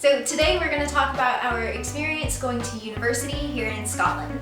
So today we're going to talk about our experience going to university here in Scotland.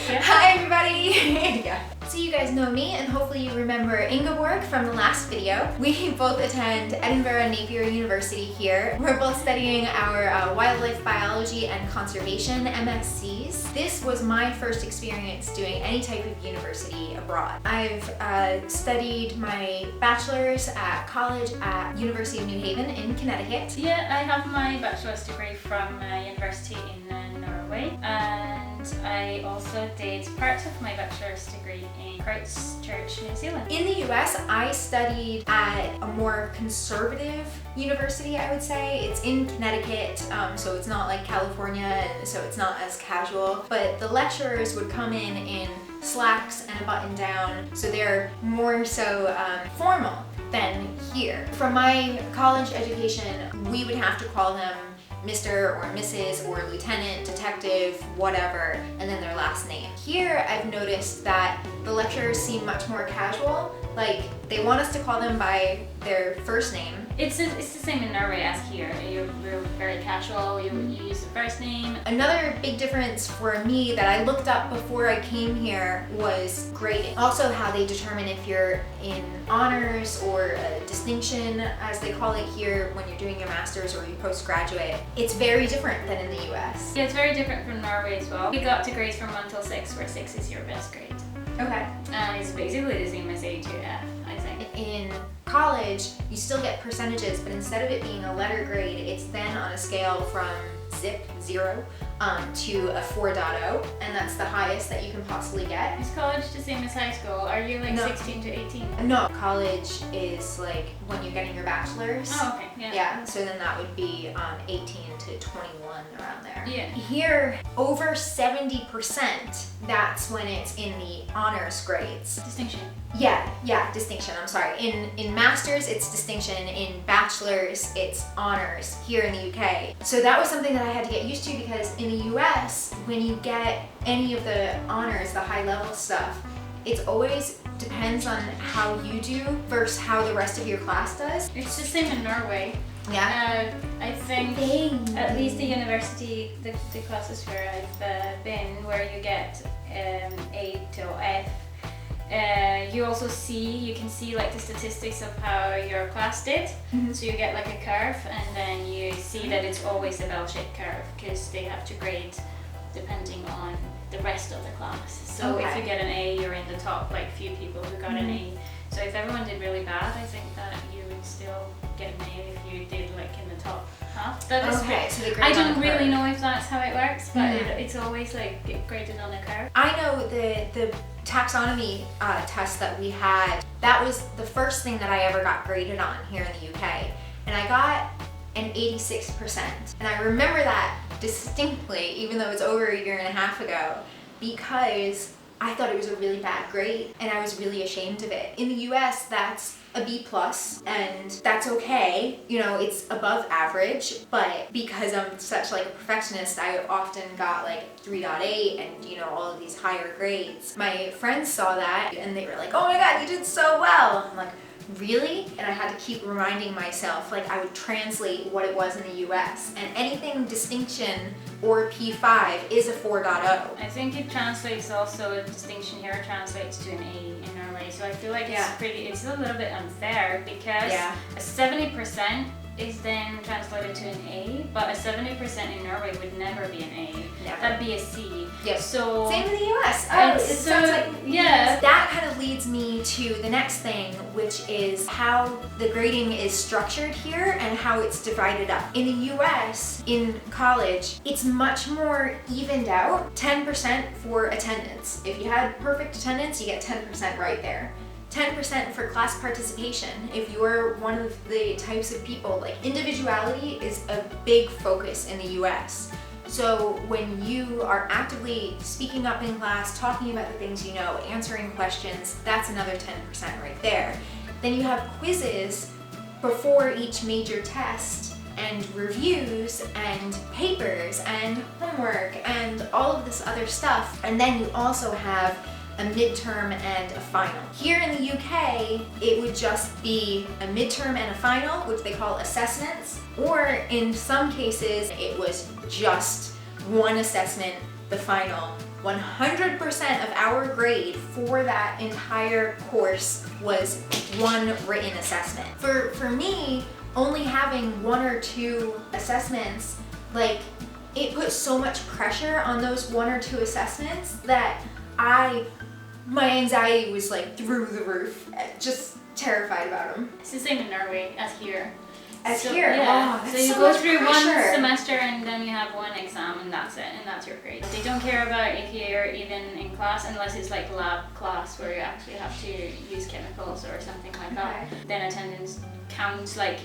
Hi everybody! Yeah. So you guys know me, and hopefully you remember Ingeborg from the last video. We both attend Edinburgh and Napier University here. We're both studying our wildlife biology and conservation MSCs. This was my first experience doing any type of university abroad. I've studied my bachelor's at college at University of New Haven in Connecticut. Yeah, I have my bachelor's degree from University in Norway, and I also did part of my bachelor's degree in Christchurch, New Zealand. In the US, I studied at a more conservative university, I would say. It's in Connecticut, so it's not like California, and so it's not as casual. But the lecturers would come in slacks and a button down, so they're more so formal than here. For my college education, we would have to call them Mr. or Mrs. or Lieutenant, Detective, whatever, and then their last name. Here, I've noticed that the lecturers seem much more casual. Like, they want us to call them by their first name. It's the same in Norway as here. You're very casual, you use the first name. Another big difference for me that I looked up before I came here was grading. Also how they determine if you're in honors or a distinction, as they call it here when you're doing your master's or you postgraduate. It's very different than in the US. Yeah, it's very different from Norway as well. We got to grades from 1 till 6, where 6 is your best grade. Okay. And it's basically the same as A to F, I think. In college, you still get percentages, but instead of it being a letter grade, it's then on a scale from zip, 0, to a 4.0, and that's the highest that you can possibly get. Is college the same as high school? Are you like 16 to 18? No, college is like when you're getting your bachelor's. Oh, okay, yeah. Yeah, so then that would be 18 to 21, around there. Yeah. Here, over 70%, that's when it's in the honors grades. Distinction. Yeah, distinction, I'm sorry. In masters, it's distinction. In bachelor's, it's honors here in the UK. So that was something that I had to get used to, because in the US, when you get any of the honors, the high level stuff, it always depends on how you do versus how the rest of your class does. It's the same in Norway. Yeah. I think at least the university, the classes where I've been, where you get A till F, you can see like the statistics of how your class did. Mm-hmm. So you get like a curve, and then you see that it's always a bell-shaped curve, because they have to grade depending on the rest of the class. So if you get an A, you're in the top like few people who got an A. So if everyone did really bad, I think that you would still get an A if you did like in the top half. That is so I don't really know if that's how it works, but it's always like graded on a curve. I know the taxonomy test that we had, that was the first thing that I ever got graded on here in the UK, and I got an 86%. And I remember that distinctly, even though it's over a year and a half ago, because I thought it was a really bad grade and I was really ashamed of it. In the US, that's a B+, and that's okay. You know, it's above average, but because I'm such like a perfectionist, I often got like 3.8 and, you know, all of these higher grades. My friends saw that and they were like, oh my God, you did so well. I'm like, really? And I had to keep reminding myself, like I would translate what it was in the US, and anything distinction or P5 is a 4.0. I think it translates also, a distinction here translates to an A in Norway. So I feel like it's a little bit unfair, because a 70% is then translated to an A, but a 70% in Norway would never be an A. Never. That'd be a C. Yes. So same in the US. It sounds like That kind of leads me to the next thing, which is how the grading is structured here and how it's divided up. In the US, in college, it's much more evened out. 10% for attendance. If you had perfect attendance, you get 10% right there. 10% for class participation. If you're one of the types of people, like individuality is a big focus in the US. So when you are actively speaking up in class, talking about the things you know, answering questions, that's another 10% right there. Then you have quizzes before each major test, and reviews and papers and homework and all of this other stuff. And then you also have a midterm and a final. Here in the UK, it would just be a midterm and a final, which they call assessments, or in some cases, it was just one assessment, the final. 100% of our grade for that entire course was one written assessment. For me, only having one or two assessments, like, it put so much pressure on those one or two assessments that my anxiety was like through the roof, just terrified about them. It's the same in Norway as here. Here? Yeah. Oh, so you so go much through pressure. one semester and then you have one exam and that's it, and that's your grade. They don't care about if you're even in class unless it's like lab class where you actually have to use chemicals or something like that. Then attendance counts, like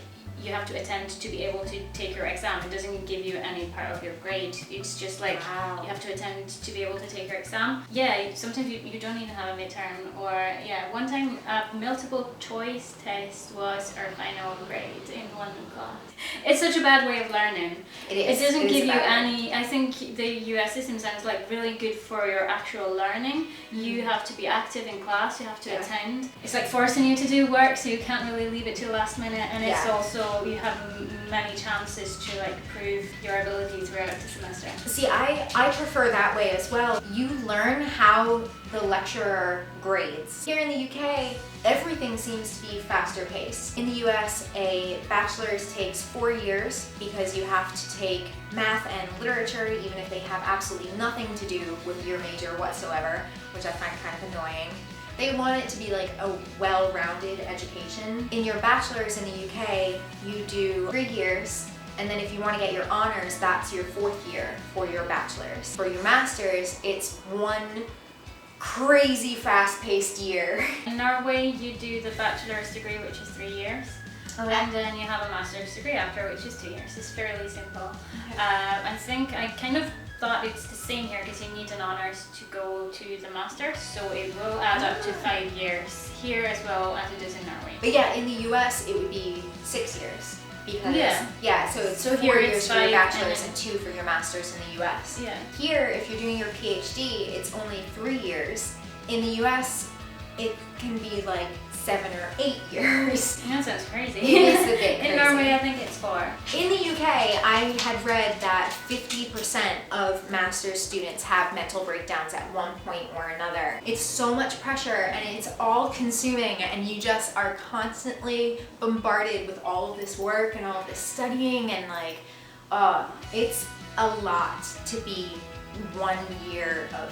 you have to attend to be able to take your exam. It doesn't give you any part of your grade. It's just like you have to attend to be able to take your exam. Yeah, sometimes you don't even have a midterm, or one time a multiple choice test was our final grade in one class. It's such a bad way of learning. It is. It doesn't It is give you a bad way. any. I think the US system sounds like really good for your actual learning. You have to be active in class, you have to attend. It's like forcing you to do work, so you can't really leave it to the last minute, and it's also you have many chances to like prove your ability throughout the semester. See, I prefer that way as well. You learn how the lecturer grades. Here in the UK, everything seems to be faster paced. In the US, a bachelor's takes 4 years because you have to take math and literature, even if they have absolutely nothing to do with your major whatsoever, which I find kind of annoying. They want it to be like a well-rounded education. In your bachelor's in the UK, you do 3 years, and then if you want to get your honors, that's your 4th year for your bachelor's. For your master's, it's one crazy fast-paced year. In Norway, you do the bachelor's degree, which is 3 years. And then you have a master's degree after, which is 2 years. It's fairly simple. I think I kind of thought it's the same here because you need an honors to go to the master's, so it will add up to 5 years here as well as it is in Norway. But yeah, in the US, it would be 6 years. Because, so it's 4 here years it's for your 5 bachelor's and and 2 for your master's in the US. Yeah. Here, if you're doing your PhD, it's only 3 years. In the US, it can be like 7 or 8 years. That sounds crazy. It is a bit crazy. In Norway, I think it's 4. In the UK, I had read that 50% of master's students have mental breakdowns at one point or another. It's so much pressure and it's all consuming, and you just are constantly bombarded with all of this work and all of this studying, and like, it's a lot to be 1 year of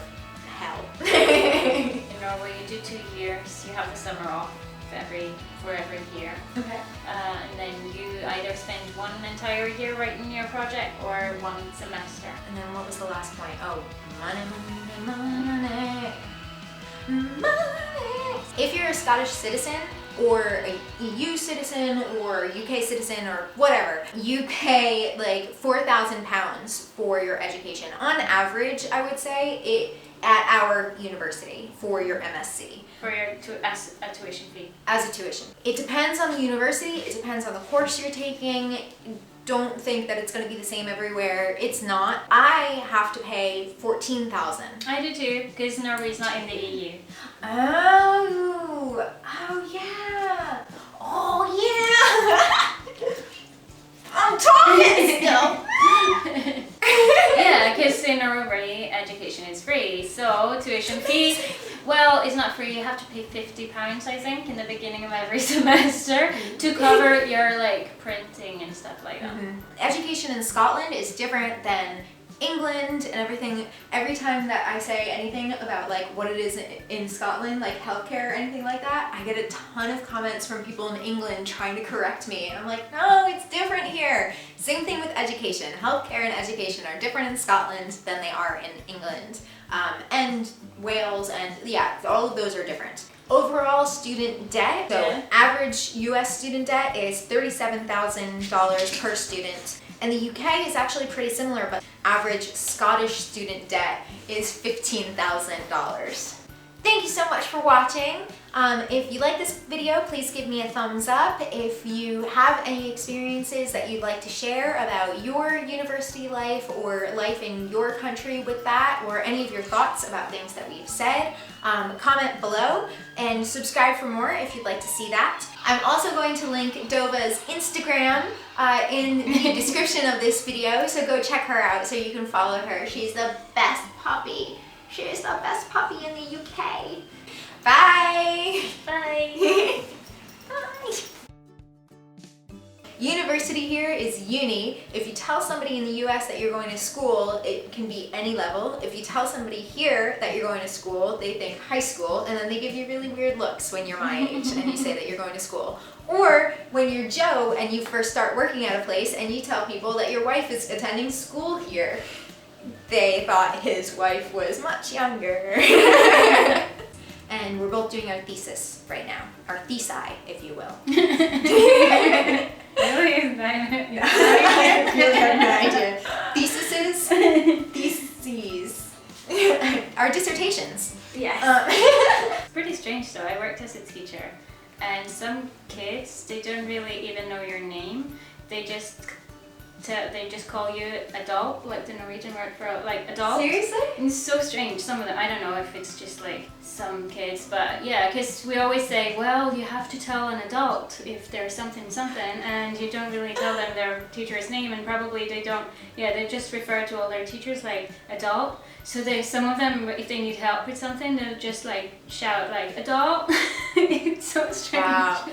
hell. In Norway, you do 2 years. You have the summer off for every year. Okay. And then you either spend 1 entire year writing your project or 1 semester. And then what was the last point? Oh, money, money, money, money. If you're a Scottish citizen, or a EU citizen, or UK citizen, or whatever, you pay like £4,000 for your education. On average, I would say, at our university for your MSc. For your as a tuition fee. As a tuition. It depends on the university, it depends on the course you're taking. Don't think that it's going to be the same everywhere. It's not. I have to pay $14,000. I do too, because Norway's not in the EU. Oh yeah. Oh yeah. I'm talking still. Yeah, because in Norway education is free, so tuition fee, well, it's not free. You have to pay £50, I think, in the beginning of every semester to cover your like printing and stuff like that. Education in Scotland is different than England and everything. Every time that I say anything about like what it is in Scotland, like healthcare or anything like that, I get a ton of comments from people in England trying to correct me, and I'm like, no, it's different here. Same thing with education. Healthcare and education are different in Scotland than they are in England, and Wales, and all of those are different. Overall student debt, so average US student debt is $37,000 per student. And the UK is actually pretty similar, but average Scottish student debt is $15,000. Thank you so much for watching. If you like this video, please give me a thumbs up. If you have any experiences that you'd like to share about your university life or life in your country with that, or any of your thoughts about things that we've said, comment below and subscribe for more if you'd like to see that. I'm also going to link Dovah's Instagram in the description of this video, so go check her out so you can follow her. She's the best puppy. She is the best puppy in the UK. Bye! Bye! Bye! University here is uni. If you tell somebody in the US that you're going to school, it can be any level. If you tell somebody here that you're going to school, they think high school, and then they give you really weird looks when you're my age and you say that you're going to school. Or when you're Joe and you first start working at a place and you tell people that your wife is attending school here. They thought his wife was much younger. And we're both doing our thesis right now. Our thesi, if you will. Really is that? I really have no idea. Theses? Theses. Our dissertations. Yes. It's pretty strange though. I worked as a teacher, and some kids, they don't really even know your name. They just call you adult, like the Norwegian word for like adult. Seriously? And it's so strange. Some of them, I don't know if it's just like some kids, but yeah, because we always say, well, you have to tell an adult if there's something, and you don't really tell them their teacher's name, and probably they don't, they just refer to all their teachers like adult. So some of them, if they need help with something, they'll just like shout like adult. It's so strange. Wow.